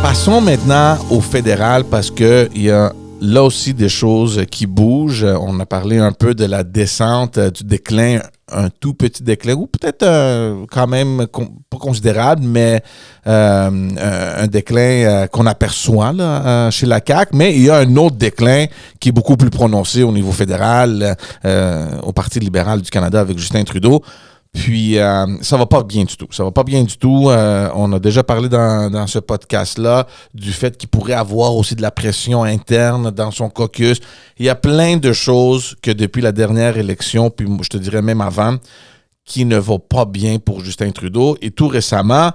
Passons maintenant au fédéral parce qu'il y a là aussi des choses qui bougent. On a parlé un peu de la descente, du déclin, un tout petit déclin, ou peut-être quand même pas considérable, mais un déclin qu'on aperçoit là, chez la CAQ. Mais il y a un autre déclin qui est beaucoup plus prononcé au niveau fédéral, au Parti libéral du Canada avec Justin Trudeau. Puis, ça va pas bien du tout. Ça va pas bien du tout. On a déjà parlé dans ce podcast-là du fait qu'il pourrait avoir aussi de la pression interne dans son caucus. Il y a plein de choses que depuis la dernière élection, puis je te dirais même avant, qui ne vont pas bien pour Justin Trudeau. Et tout récemment,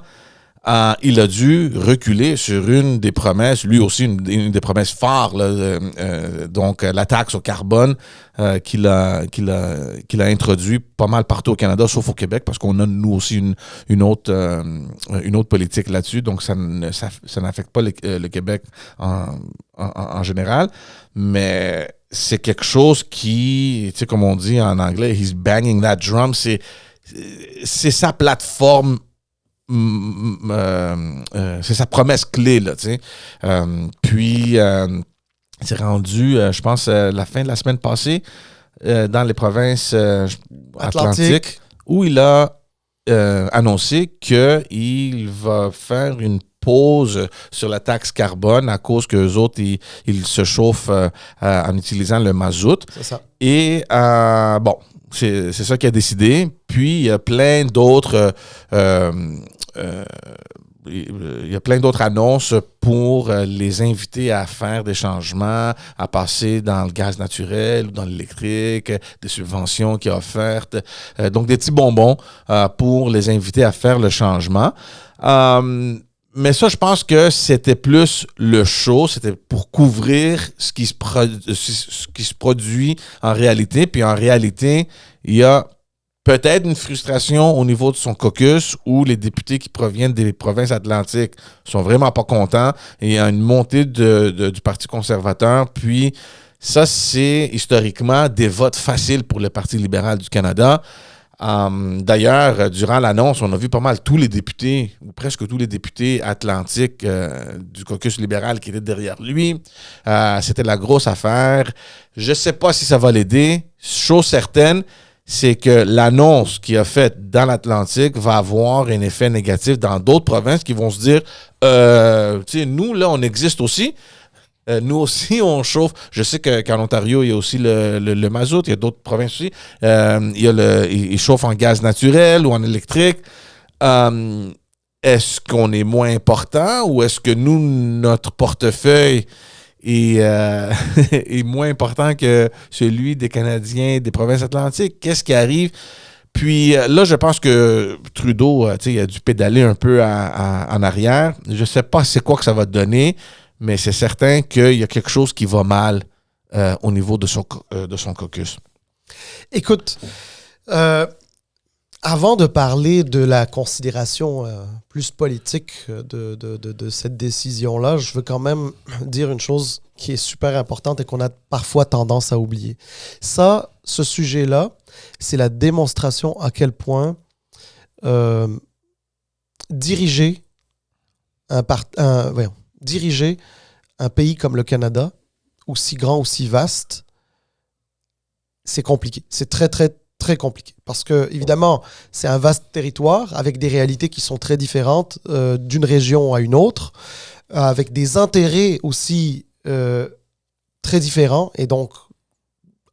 il a dû reculer sur une des promesses, lui aussi une des promesses phares, là, donc la taxe au carbone qu'il a introduit pas mal partout au Canada, sauf au Québec, parce qu'on a nous aussi une autre politique là-dessus, donc ça n'affecte pas le Québec en général, mais c'est quelque chose qui, tu sais, comme on dit en anglais, he's banging that drum, c'est sa plateforme. C'est sa promesse clé, là, tu sais. Puis, c'est rendu, je pense, la fin de la semaine passée, dans les provinces atlantiques, où il a annoncé qu'il va faire une pause sur la taxe carbone à cause qu'eux autres, ils se chauffent en utilisant le mazout. C'est ça. Et, bon, c'est ça qu'il a décidé. Puis, il y a plein d'autres... il y a plein d'autres annonces pour les inviter à faire des changements, à passer dans le gaz naturel ou dans l'électrique, des subventions qu'il a offertes. Donc, des petits bonbons pour les inviter à faire le changement. Mais ça, je pense que c'était plus le show, c'était pour couvrir ce qui se produit en réalité. Puis en réalité, il y a peut-être une frustration au niveau de son caucus où les députés qui proviennent des provinces atlantiques sont vraiment pas contents et il y a une montée du Parti conservateur. Puis ça, c'est historiquement des votes faciles pour le Parti libéral du Canada. D'ailleurs, durant l'annonce, on a vu pas mal tous les députés, ou presque tous les députés atlantiques du caucus libéral qui étaient derrière lui. C'était la grosse affaire. Je sais pas si ça va l'aider. Chose certaine, c'est que l'annonce qu'il a faite dans l'Atlantique va avoir un effet négatif dans d'autres provinces qui vont se dire tu sais, nous, là, on existe aussi. Nous aussi, on chauffe. Je sais qu'en Ontario, il y a aussi le mazout. Il y a d'autres provinces aussi. Ils chauffent en gaz naturel ou en électrique. Est-ce qu'on est moins important ou est-ce que nous, notre portefeuille est moins important que celui des Canadiens des provinces atlantiques? Qu'est-ce qui arrive? Puis là, je pense que Trudeau, il a dû pédaler un peu en arrière. Je ne sais pas c'est quoi que ça va donner, mais c'est certain qu'il y a quelque chose qui va mal au niveau de son caucus. Écoute, avant de parler de la considération plus politique de cette décision-là, je veux quand même dire une chose qui est super importante et qu'on a parfois tendance à oublier. Ce sujet-là, c'est la démonstration à quel point diriger un pays comme le Canada, aussi grand, aussi vaste, c'est compliqué. C'est très, très, très compliqué. Parce que, évidemment, c'est un vaste territoire avec des réalités qui sont très différentes d'une région à une autre, avec des intérêts aussi très différents. Et donc,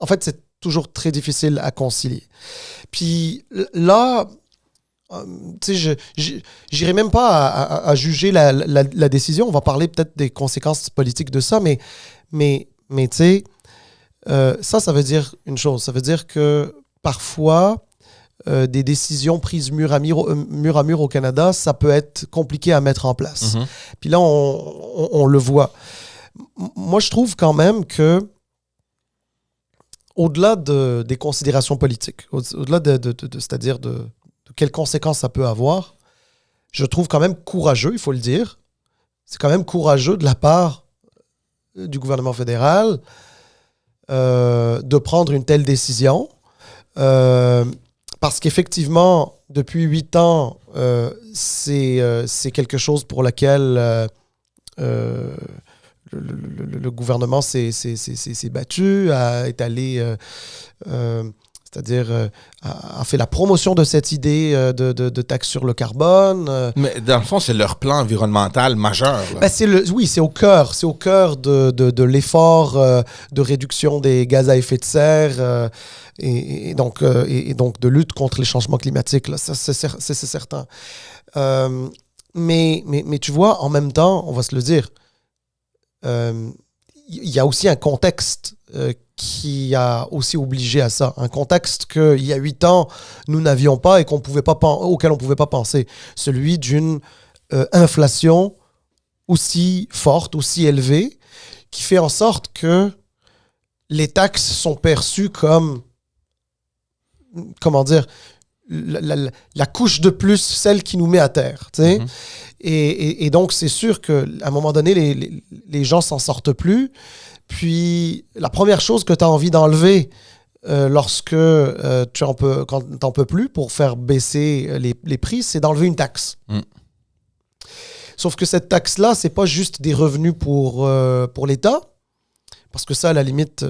en fait, c'est toujours très difficile à concilier. Puis là, tu sais, j'irai même pas à juger la décision. On va parler peut-être des conséquences politiques de ça, mais tu sais, ça veut dire une chose. Ça veut dire que parfois, des décisions prises mur à mur au Canada, ça peut être compliqué à mettre en place. Mm-hmm. Puis là, on le voit. Moi, je trouve quand même que au-delà des considérations politiques, au-delà c'est-à-dire de quelles conséquences ça peut avoir, je trouve quand même courageux, il faut le dire. C'est quand même courageux de la part du gouvernement fédéral de prendre une telle décision. Parce qu'effectivement, depuis 8 ans, c'est quelque chose pour lequel le gouvernement s'est battu, est allé, c'est-à-dire a fait la promotion de cette idée de taxe sur le carbone. Mais dans le fond, c'est leur plan environnemental majeur. Ben oui, c'est au cœur de l'effort de réduction des gaz à effet de serre et donc de lutte contre les changements climatiques. Là, ça, c'est certain. Mais tu vois, en même temps, on va se le dire, il y a aussi un contexte qui a aussi obligé à ça. Un contexte qu'il y a 8 ans, nous n'avions pas et auquel on ne pouvait pas penser. Celui d'une inflation aussi forte, aussi élevée, qui fait en sorte que les taxes sont perçues comme, comment dire, la couche de plus, celle qui nous met à terre. Tu sais? Et donc, c'est sûr qu'à un moment donné, les gens s'en sortent plus. Puis, la première chose que tu as envie d'enlever lorsque quand tu n'en peux plus pour faire baisser les prix, c'est d'enlever une taxe. Sauf que cette taxe-là, c'est pas juste des revenus pour l'État. Parce que ça, à la limite,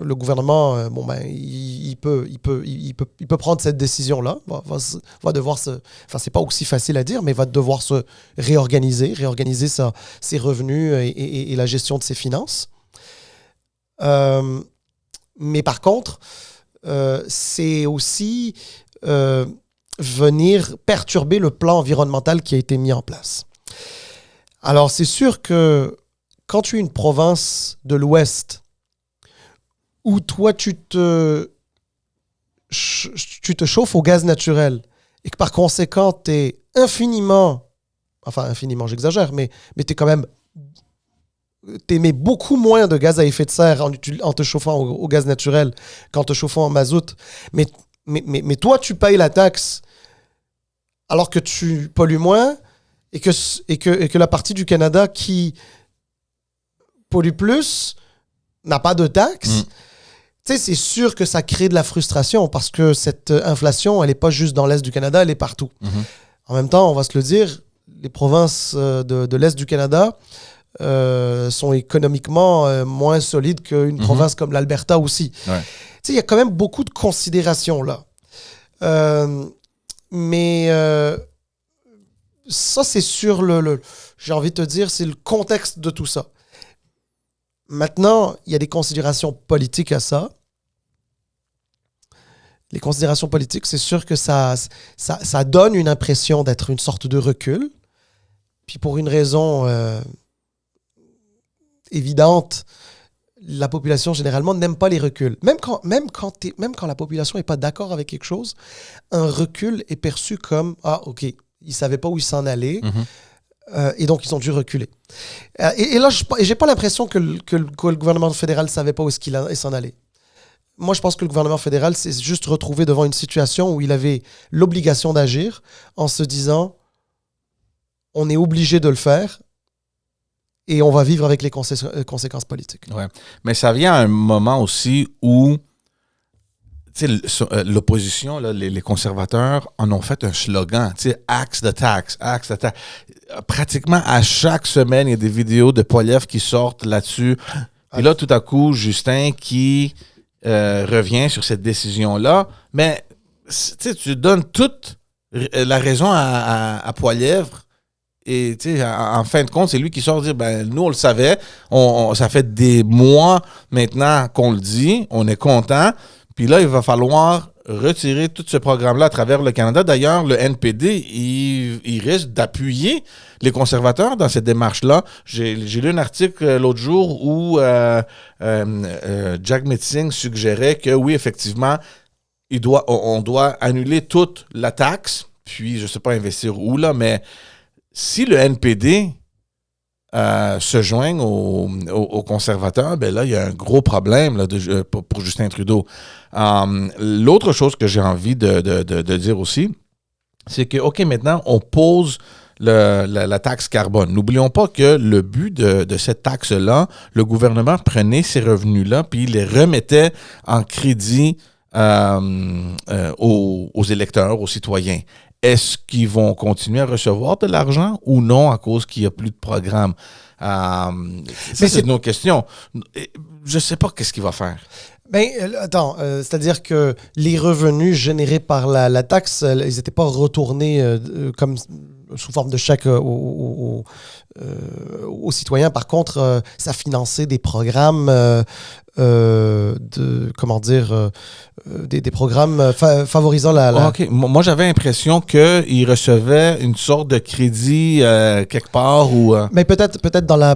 le gouvernement, il peut prendre cette décision-là. Va devoir c'est pas aussi facile à dire, mais va devoir se réorganiser ses revenus et la gestion de ses finances. Mais par contre, c'est aussi venir perturber le plan environnemental qui a été mis en place. Alors, c'est sûr que quand tu es une province de l'Ouest où toi, tu te chauffes au gaz naturel et que par conséquent, tu es infiniment, j'exagère, mais tu es quand même, t'émets beaucoup moins de gaz à effet de serre en te chauffant au gaz naturel qu'en te chauffant en mazout. Mais toi, tu payes la taxe alors que tu pollues moins et que la partie du Canada qui pollue plus n'a pas de taxe. Tu sais, c'est sûr que ça crée de la frustration parce que cette inflation, elle n'est pas juste dans l'Est du Canada, elle est partout. En même temps, on va se le dire, les provinces de l'Est du Canada sont économiquement moins solides qu'une province comme l'Alberta aussi. Ouais. Tu sais, il y a quand même beaucoup de considérations là. Mais ça, c'est sur j'ai envie de te dire, c'est le contexte de tout ça. Maintenant, il y a des considérations politiques à ça. Les considérations politiques, c'est sûr que ça donne une impression d'être une sorte de recul. Puis pour une raison évidente, la population généralement n'aime pas les reculs. Même quand la population n'est pas d'accord avec quelque chose, un recul est perçu comme « Ah, OK, ils ne savaient pas où ils s'en allaient. Et donc, ils ont dû reculer. » Et là, je n'ai pas l'impression que le gouvernement fédéral ne savait pas où il s'en allait. Moi, je pense que le gouvernement fédéral s'est juste retrouvé devant une situation où il avait l'obligation d'agir en se disant « On est obligé de le faire. » Et on va vivre avec les conséquences politiques. Ouais. Mais ça vient à un moment aussi où l'opposition, là, les conservateurs en ont fait un slogan, Axe the tax, Axe the tax. Pratiquement à chaque semaine, il y a des vidéos de Poilievre qui sortent là-dessus. Et là, tout à coup, Justin qui revient sur cette décision-là. Mais tu donnes toute la raison à Poilievre. Et en fin de compte, c'est lui qui sort dire nous, on le savait. Ça fait des mois maintenant qu'on le dit. On est content. Puis là, il va falloir retirer tout ce programme-là à travers le Canada. D'ailleurs, le NPD, il risque d'appuyer les conservateurs dans cette démarche-là. J'ai lu un article l'autre jour où Jack Metzing suggérait que oui, effectivement, on doit annuler toute la taxe. Puis, je ne sais pas investir où, là, mais si le NPD se joignent aux conservateurs, ben là, il y a un gros problème là, pour Justin Trudeau. L'autre chose que j'ai envie de dire aussi, c'est que, OK, maintenant, on pose la taxe carbone. N'oublions pas que le but de cette taxe-là, le gouvernement prenait ces revenus-là puis il les remettait en crédit aux électeurs, aux citoyens. Est-ce qu'ils vont continuer à recevoir de l'argent ou non à cause qu'il n'y a plus de programme? C'est une autre question. Je ne sais pas qu'est-ce qu'il va faire. Ben, attends, c'est-à-dire que les revenus générés par la taxe, ils n'étaient pas retournés comme sous forme de chèque aux citoyens. Par contre, ça finançait des programmes des programmes favorisant la... OK. Moi, j'avais l'impression qu'ils recevaient une sorte de crédit quelque part ou... Mais peut-être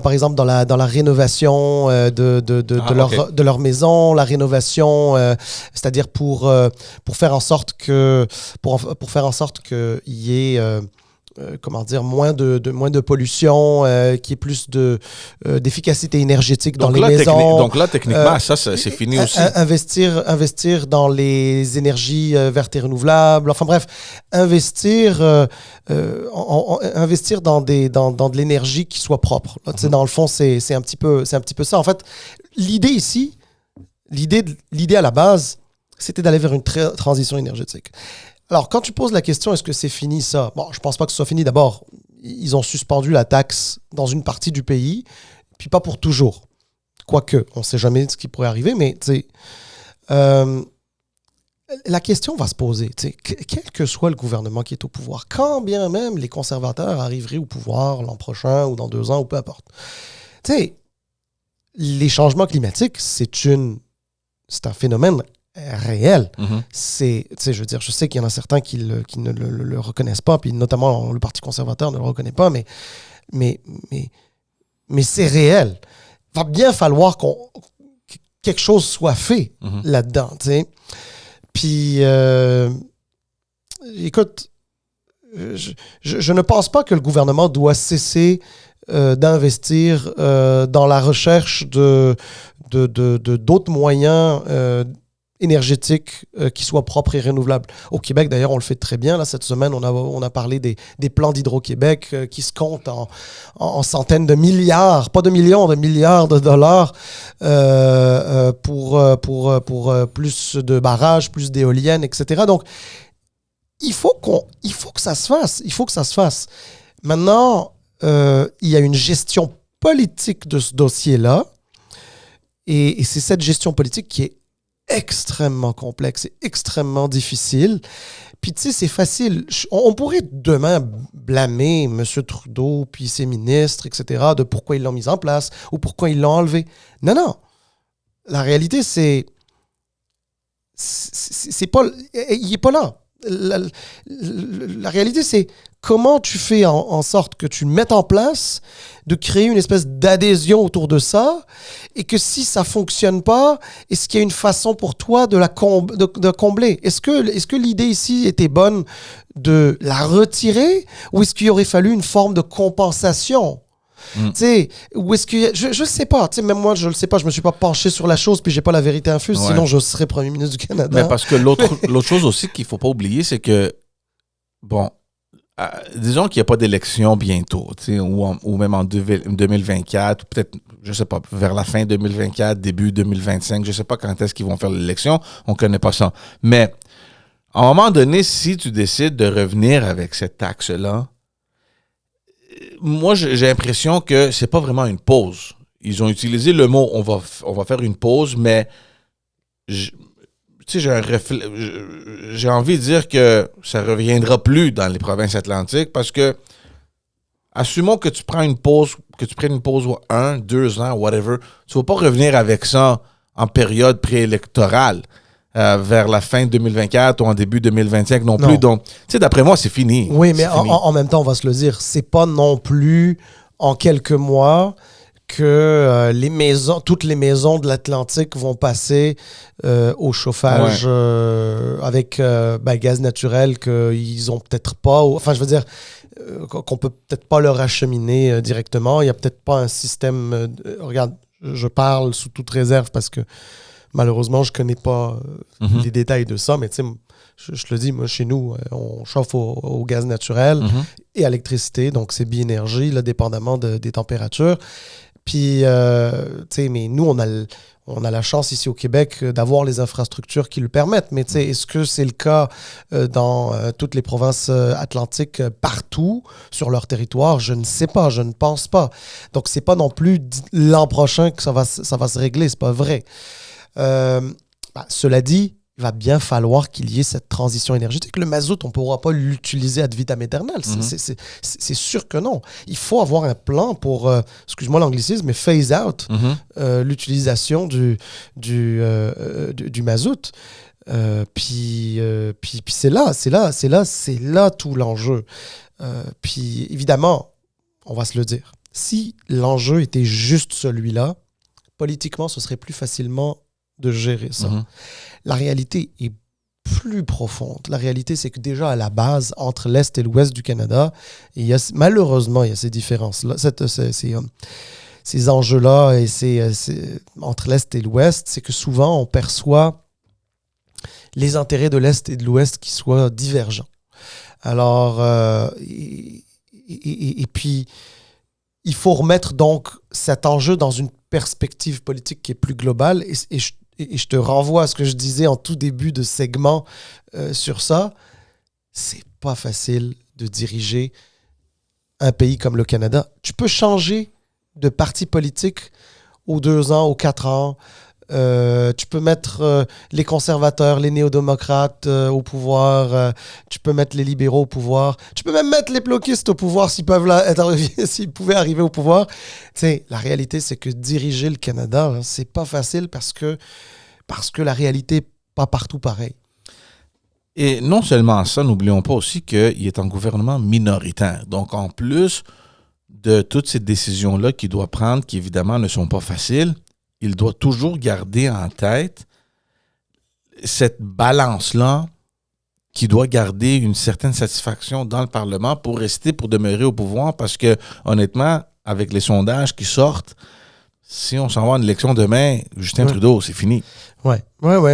par exemple dans la rénovation de leur maison, la rénovation, c'est-à-dire pour faire en sorte que qu'il y ait moins de pollution, qu'il y ait plus d'efficacité énergétique dans les maisons. Donc là, techniquement, ça, c'est fini aussi. Investir dans les énergies vertes et renouvelables. Enfin bref, investir dans de l'énergie qui soit propre. Là, dans le fond, c'est un petit peu ça. En fait, l'idée à la base, c'était d'aller vers une transition énergétique. Alors, quand tu poses la question, est-ce que c'est fini ça? Bon, je pense pas que ce soit fini. D'abord, ils ont suspendu la taxe dans une partie du pays, puis pas pour toujours. Quoique, on sait jamais ce qui pourrait arriver, mais tu sais, la question va se poser. Quel que soit le gouvernement qui est au pouvoir, quand bien même les conservateurs arriveraient au pouvoir l'an prochain ou dans 2 ans, ou peu importe. Tu sais, les changements climatiques, c'est un phénomène réel. Je veux dire, je sais qu'il y en a certains qui ne le reconnaissent pas, puis notamment le Parti conservateur ne le reconnaît pas, mais c'est réel. Il va bien falloir que quelque chose soit fait là-dedans, tu sais. Puis, écoute, je ne pense pas que le gouvernement doit cesser d'investir dans la recherche d'autres moyens énergétiques qui soient propres et renouvelables. Au Québec, d'ailleurs, on le fait très bien. Là, cette semaine, on a parlé des plans d'Hydro-Québec qui se comptent en centaines de milliards, pas de millions, de milliards de dollars pour plus de barrages, plus d'éoliennes, etc. Donc, il faut que ça se fasse. Il faut que ça se fasse. Maintenant, il y a une gestion politique de ce dossier-là. Et c'est cette gestion politique qui est extrêmement complexe et extrêmement difficile. Puis, tu sais, c'est facile. On pourrait demain blâmer M. Trudeau puis ses ministres, etc., de pourquoi ils l'ont mis en place ou pourquoi ils l'ont enlevé. Non. La réalité, c'est pas... Il n'est pas là. La réalité, c'est comment tu fais en sorte que tu le mettes en place, de créer une espèce d'adhésion autour de ça, et que si ça ne fonctionne pas, est-ce qu'il y a une façon pour toi de combler? Est-ce que l'idée ici était bonne de la retirer, ou est-ce qu'il aurait fallu une forme de compensation? Ou est-ce que je sais pas, même moi je le sais pas, je me suis pas penché sur la chose puis j'ai pas la vérité infuse, sinon je serais premier ministre du Canada. Mais parce que l'autre chose aussi qu'il faut pas oublier, c'est que disons qu'il n'y a pas d'élection bientôt, ou même en 2024, ou peut-être, je sais pas, vers la fin 2024, début 2025, je sais pas quand est-ce qu'ils vont faire l'élection, on connaît pas ça. Mais à un moment donné, si tu décides de revenir avec cette taxe-là, moi, j'ai l'impression que c'est pas vraiment une pause. Ils ont utilisé le mot on va faire une pause, mais j'ai envie de dire que ça reviendra plus dans les provinces atlantiques parce que assumons que tu prends une pause, que tu prennes une pause 1, 2 ans, whatever, tu vas pas revenir avec ça en période préélectorale. Vers la fin 2024 ou en début 2025 non plus. Donc, d'après moi, c'est fini. Oui, mais en même temps, on va se le dire, c'est pas non plus en quelques mois que toutes les maisons de l'Atlantique vont passer au chauffage avec gaz naturel qu'ils ont peut-être pas. Enfin, je veux dire, qu'on peut peut-être pas leur acheminer directement. Il y a peut-être pas un système... regarde, je parle sous toute réserve parce que malheureusement, je ne connais pas les détails de ça, mais tu sais, je te le dis, moi, chez nous, on chauffe au gaz naturel et à l'électricité, donc c'est bi-énergie, là, dépendamment des températures. Puis, mais nous, on a la chance ici au Québec d'avoir les infrastructures qui le permettent. Mais est-ce que c'est le cas dans toutes les provinces atlantiques partout sur leur territoire? Je ne sais pas, je ne pense pas. Donc, c'est pas non plus l'an prochain que ça va se régler, c'est pas vrai. Cela dit, il va bien falloir qu'il y ait cette transition énergétique. Le mazout, on ne pourra pas l'utiliser ad vitam aeternam. C'est sûr que non. Il faut avoir un plan pour, excuse-moi l'anglicisme, mais phase out l'utilisation du mazout. Puis c'est là tout l'enjeu. Puis évidemment, on va se le dire, si l'enjeu était juste celui-là, politiquement, ce serait plus facilement de gérer ça. La réalité est plus profonde. La réalité, c'est que déjà à la base, entre l'Est et l'Ouest du Canada, malheureusement, il y a ces différences-là, ces enjeux-là, et entre l'Est et l'Ouest, c'est que souvent, on perçoit les intérêts de l'Est et de l'Ouest qui soient divergents. Alors, et puis, il faut remettre donc cet enjeu dans une perspective politique qui est plus globale, et je te renvoie à ce que je disais en tout début de segment sur ça. C'est pas facile de diriger un pays comme le Canada. Tu peux changer de parti politique aux 2 ans, aux 4 ans. Tu peux mettre les conservateurs, les néo-démocrates au pouvoir. Tu peux mettre les libéraux au pouvoir. Tu peux même mettre les bloquistes au pouvoir s'ils pouvaient arriver au pouvoir. La réalité, c'est que diriger le Canada, c'est pas facile parce que la réalité n'est pas partout pareil. Et non seulement ça, n'oublions pas aussi qu'il est un gouvernement minoritaire. Donc, en plus de toutes ces décisions-là qu'il doit prendre, qui évidemment ne sont pas faciles, il doit toujours garder en tête cette balance-là qui doit garder une certaine satisfaction dans le Parlement pour demeurer au pouvoir, parce que, honnêtement, avec les sondages qui sortent, si on s'en va en élection demain, Justin Trudeau, c'est fini. Ouais,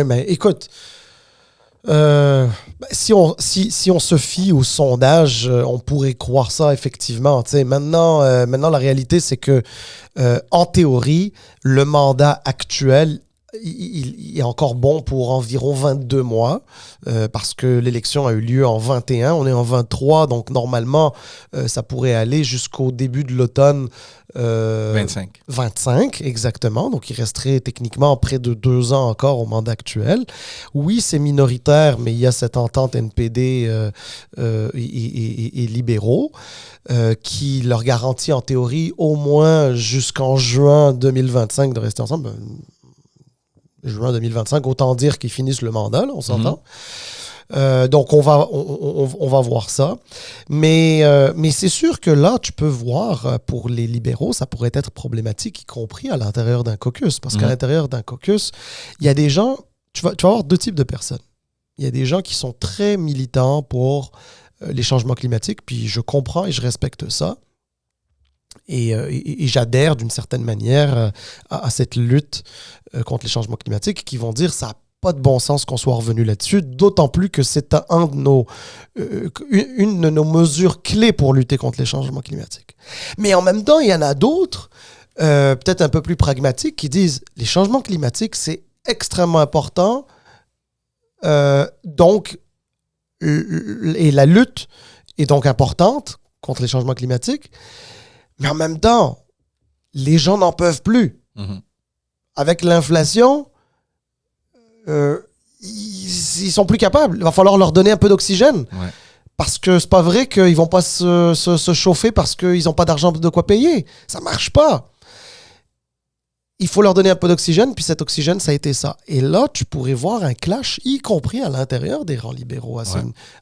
mais écoute, si on se fie aux sondages, on pourrait croire ça, effectivement. Maintenant, la réalité, c'est que, en théorie, le mandat actuel, il est encore bon pour environ 22 mois, parce que l'élection a eu lieu en 21, on est en 23, donc normalement, ça pourrait aller jusqu'au début de l'automne. 25, exactement. Donc, il resterait techniquement près de 2 ans encore au mandat actuel. Oui, c'est minoritaire, mais il y a cette entente NPD et libéraux qui leur garantit en théorie au moins jusqu'en juin 2025 de rester ensemble. Juin 2025, autant dire qu'ils finissent le mandat, là, on s'entend. Donc, on va voir ça. Mais c'est sûr que là, tu peux voir, pour les libéraux, ça pourrait être problématique, y compris à l'intérieur d'un caucus. Parce qu'à l'intérieur d'un caucus, il y a des gens... Tu vas avoir 2 types de personnes. Il y a des gens qui sont très militants pour les changements climatiques, puis je comprends et je respecte ça. Et j'adhère d'une certaine manière à cette lutte contre les changements climatiques, qui vont dire ça n'a pas de bon sens qu'on soit revenu là-dessus, d'autant plus que c'est une de nos mesures clés pour lutter contre les changements climatiques. Mais en même temps, il y en a d'autres, peut-être un peu plus pragmatiques, qui disent les changements climatiques, c'est extrêmement important, donc, et la lutte est donc importante contre les changements climatiques. Mais en même temps, les gens n'en peuvent plus. Avec l'inflation, ils sont plus capables. Il va falloir leur donner un peu d'oxygène. Ouais. Parce que c'est pas vrai qu'ils vont pas se chauffer parce qu'ils n'ont pas d'argent de quoi payer. Ça marche pas. Il faut leur donner un peu d'oxygène, puis cet oxygène, ça a été ça. Et là, tu pourrais voir un clash, y compris à l'intérieur des rangs libéraux à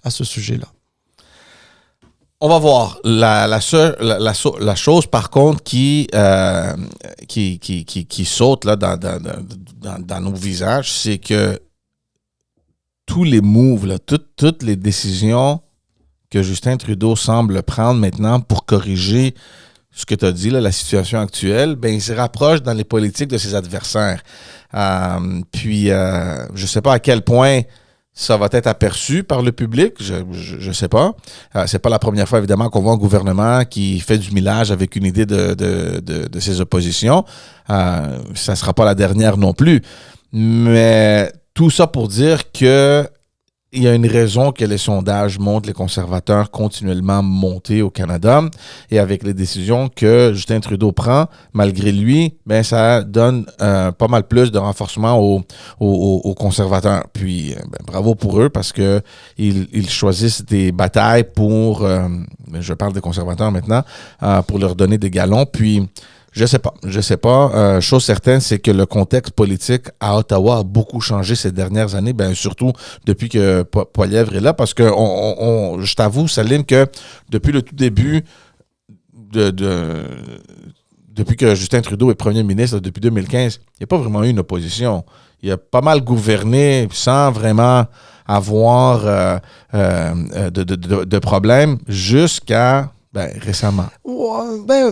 ce sujet-là. On va voir. La chose, par contre, qui saute là, dans nos visages, c'est que tous les moves, là, toutes les décisions que Justin Trudeau semble prendre maintenant pour corriger ce que tu as dit, là, la situation actuelle, ben, il se rapproche dans les politiques de ses adversaires. Je ne sais pas à quel point ça va être aperçu par le public, je sais pas. C'est pas la première fois, évidemment, qu'on voit un gouvernement qui fait du millage avec une idée de ses oppositions. Ça sera pas la dernière non plus. Mais tout ça pour dire que il y a une raison que les sondages montrent les conservateurs continuellement monter au Canada, et avec les décisions que Justin Trudeau prend, malgré lui, ben ça donne pas mal plus de renforcement aux conservateurs. Puis bravo pour eux, parce que ils choisissent des batailles pour, je parle des conservateurs maintenant, pour leur donner des galons. Puis je sais pas. Chose certaine, c'est que le contexte politique à Ottawa a beaucoup changé ces dernières années, surtout depuis que Poilievre est là, parce que je t'avoue, Salim, que depuis le tout début depuis que Justin Trudeau est premier ministre, depuis 2015, il n'y a pas vraiment eu une opposition. Il a pas mal gouverné sans vraiment avoir de problèmes jusqu'à récemment. Ouais,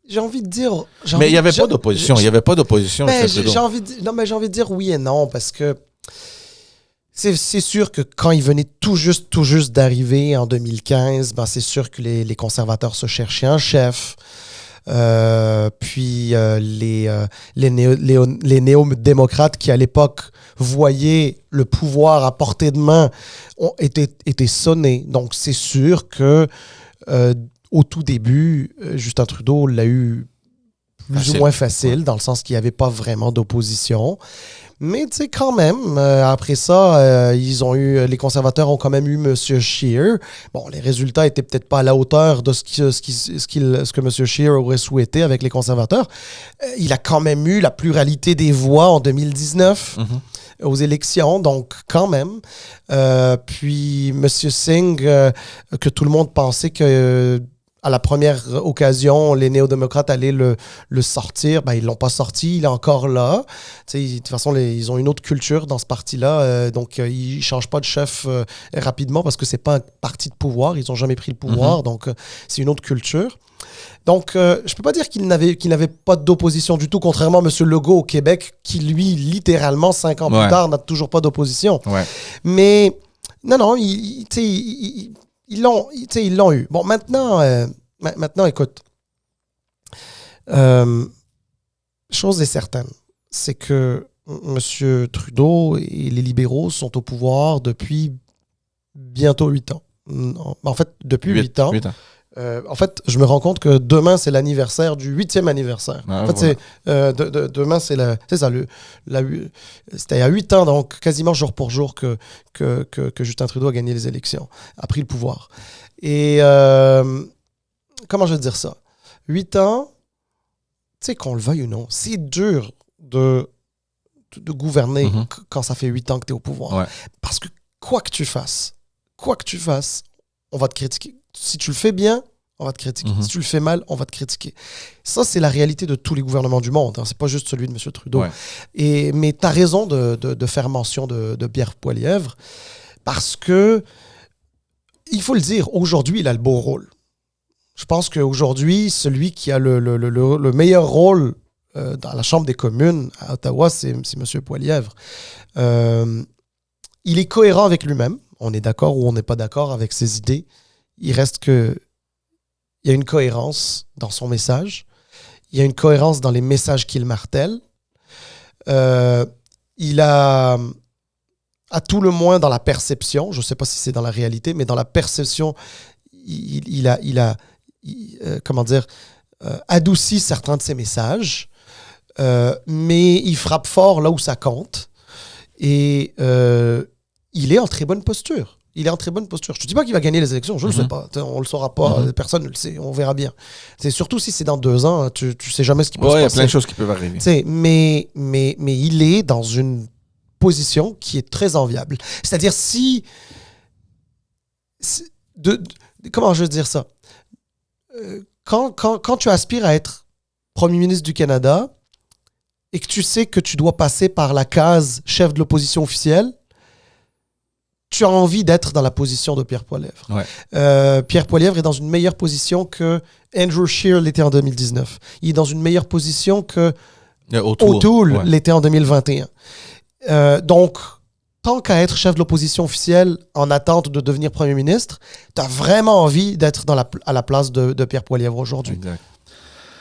j'ai envie de dire... Mais il n'y avait pas d'opposition. Il n'y avait pas d'opposition. J'ai envie de dire oui et non, parce que c'est sûr que quand il venait tout juste d'arriver en 2015, c'est sûr que les conservateurs se cherchaient un chef. Puis les néo-démocrates qui, à l'époque, voyaient le pouvoir à portée de main, étaient sonnés. Donc, c'est sûr que... au tout début, Justin Trudeau l'a eu plus ou moins facile, dans le sens qu'il n'y avait pas vraiment d'opposition. Mais tu sais, quand même, après ça, les conservateurs ont quand même eu M. Scheer. Bon, les résultats étaient peut-être pas à la hauteur de ce que M. Scheer aurait souhaité avec les conservateurs. Il a quand même eu la pluralité des voix en 2019. Aux élections, donc quand même. Puis M. Singh, que tout le monde pensait que à la première occasion, les néo-démocrates allaient le sortir. Ils ne l'ont pas sorti, il est encore là. De toute façon, ils ont une autre culture dans ce parti-là, donc ils ne changent pas de chef rapidement, parce que ce n'est pas un parti de pouvoir, ils n'ont jamais pris le pouvoir, donc c'est une autre culture. Donc, je ne peux pas dire qu'il n'avait pas d'opposition du tout, contrairement à M. Legault au Québec, qui, lui, littéralement, 5 ans plus tard, n'a toujours pas d'opposition. Ouais. Mais, non, ils l'ont eu. Bon, maintenant, écoute, chose est certaine, c'est que M. Trudeau et les libéraux sont au pouvoir depuis bientôt 8 ans. En fait, depuis 8 ans. 8 ans. En fait, je me rends compte que demain, c'est l'anniversaire du 8e anniversaire. En fait, voilà. Demain, c'est ça. C'était il y a 8 ans, donc quasiment jour pour jour, que Justin Trudeau a gagné les élections, a pris le pouvoir. Et comment je vais dire ça? 8 ans, tu sais, qu'on le veuille ou non, c'est dur de gouverner quand ça fait 8 ans que tu es au pouvoir. Ouais. Parce que quoi que tu fasses, on va te critiquer. Si tu le fais bien, on va te critiquer. Si tu le fais mal, on va te critiquer. Ça, c'est la réalité de tous les gouvernements du monde. C'est pas juste celui de M. Trudeau. Ouais. Mais tu as raison de faire mention de Pierre Poilievre, parce que, il faut le dire, aujourd'hui, il a le beau rôle. Je pense qu'aujourd'hui, celui qui a le meilleur rôle dans la Chambre des communes à Ottawa, c'est M. Poilievre. Il est cohérent avec lui-même. On est d'accord ou on n'est pas d'accord avec ses idées. Il reste que il y a une cohérence dans son message. Il y a une cohérence dans les messages qu'il martèle. Il a, à tout le moins dans la perception, je ne sais pas si c'est dans la réalité, mais dans la perception, il a adouci certains de ses messages, mais il frappe fort là où ça compte. Et il est en très bonne posture. Je ne te dis pas qu'il va gagner les élections, je ne le sais pas. On ne le saura pas, personne ne le sait, on verra bien. C'est surtout si c'est dans 2 ans, tu ne sais jamais ce qui peut se passer. Il y a plein de choses qui peuvent arriver. Mais il est dans une position qui est très enviable. C'est-à-dire comment je veux dire ça? Quand tu aspires à être Premier ministre du Canada et que tu sais que tu dois passer par la case chef de l'opposition officielle, tu as envie d'être dans la position de Pierre Poilievre. Ouais. Pierre Poilievre est dans une meilleure position que Andrew Scheer l'était en 2019. Il est dans une meilleure position que O'Toole l'était en 2021. Donc, tant qu'à être chef de l'opposition officielle en attente de devenir premier ministre, tu as vraiment envie d'être à la place de Pierre Poilievre aujourd'hui. Exact.